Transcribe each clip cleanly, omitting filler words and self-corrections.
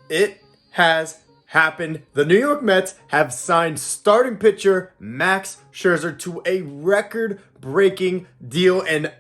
It has happened. The New York Mets have signed starting pitcher Max Scherzer to a record-breaking deal, and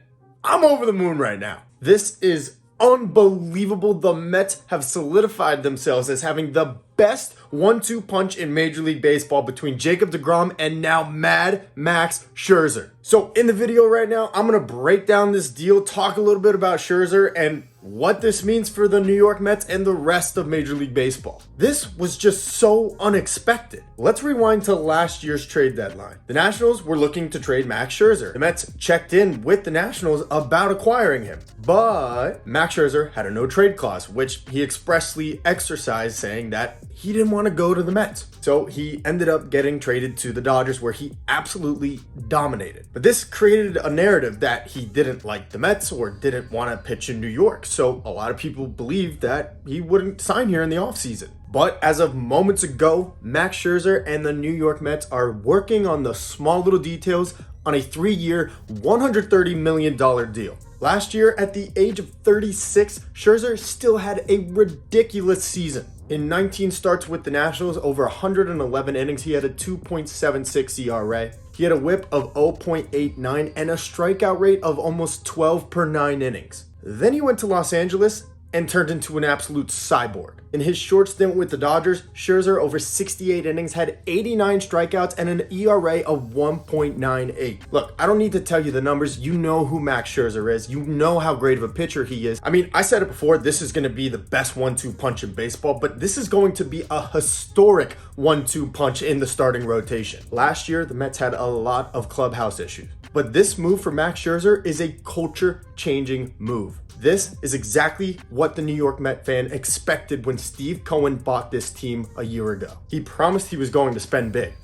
I'm over the moon right now. This is unbelievable. The Mets have solidified themselves as having the best 1-2 punch in Major League Baseball between Jacob deGrom and now Mad Max Scherzer. So in the video right now, I'm going to break down this deal, talk a little bit about Scherzer and what this means for the New York Mets and the rest of Major League Baseball. This was just so unexpected. Let's rewind to last year's trade deadline. The Nationals were looking to trade Max Scherzer. The Mets checked in with the Nationals about acquiring him, but Max Scherzer had a no-trade clause, which he expressly exercised, saying that he didn't want to go to the Mets. So he ended up getting traded to the Dodgers, where he absolutely dominated. But this created a narrative that he didn't like the Mets or didn't want to pitch in New York. So a lot of people believed that he wouldn't sign here in the offseason. But as of moments ago, Max Scherzer and the New York Mets are working on the small little details on a 3-year, $130 million deal. Last year, at the age of 36, Scherzer still had a ridiculous season. In 19 starts with the Nationals, over 111 innings, he had a 2.76 ERA. He had a whip of 0.89 and a strikeout rate of almost 12 per 9 innings. Then he went to Los Angeles and turned into an absolute cyborg. In his short stint with the Dodgers, Scherzer, over 68 innings, had 89 strikeouts and an ERA of 1.98. Look, I don't need to tell you the numbers. You know who Max Scherzer is. You know how great of a pitcher he is. I mean, I said it before, this is going to be the best 1-2 punch in baseball, but this is going to be a historic 1-2 punch in the starting rotation. Last year, the Mets had a lot of clubhouse issues, but this move for Max Scherzer is a culture-changing move. This is exactly what the New York Met fan expected when Steve Cohen bought this team a year ago. He promised he was going to spend big.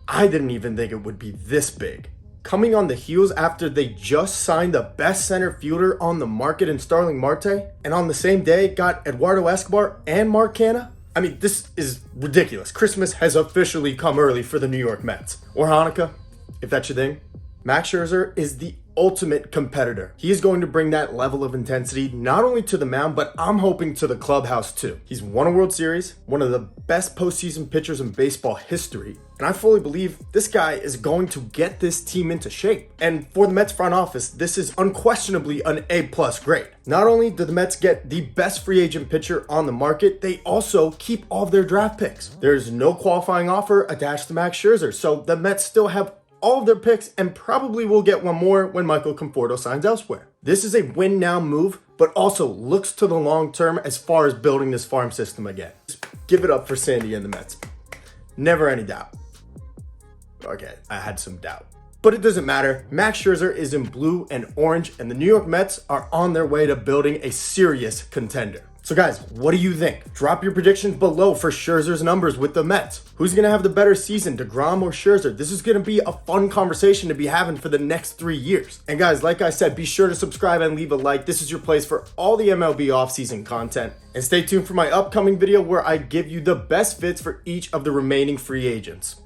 I didn't even think it would be this big. Coming on the heels after they just signed the best center fielder on the market in Starling Marte, and on the same day got Eduardo Escobar and Mark Canha. I mean, this is ridiculous. Christmas has officially come early for the New York Mets. Or Hanukkah, if that's your thing. Max Scherzer is the ultimate competitor. He is going to bring that level of intensity not only to the mound, but I'm hoping to the clubhouse too. He's won a World Series, one of the best postseason pitchers in baseball history, and I fully believe this guy is going to get this team into shape. And for the Mets front office, this is unquestionably an A+ grade. Not only do the Mets get the best free agent pitcher on the market, they also keep all of their draft picks. There's no qualifying offer attached to Max Scherzer, so the Mets still have all of their picks and probably will get one more when Michael Conforto signs elsewhere. This is a win now move, but also looks to the long term as far as building this farm system again. Just give it up for Sandy and the Mets. Never any doubt. Okay, I had some doubt. But it doesn't matter. Max Scherzer is in blue and orange, and the New York Mets are on their way to building a serious contender. So guys, what do you think? Drop your predictions below for Scherzer's numbers with the Mets. Who's going to have the better season, deGrom or Scherzer? This is going to be a fun conversation to be having for the next 3 years. And guys, like I said, be sure to subscribe and leave a like. This is your place for all the MLB offseason content. And stay tuned for my upcoming video where I give you the best fits for each of the remaining free agents.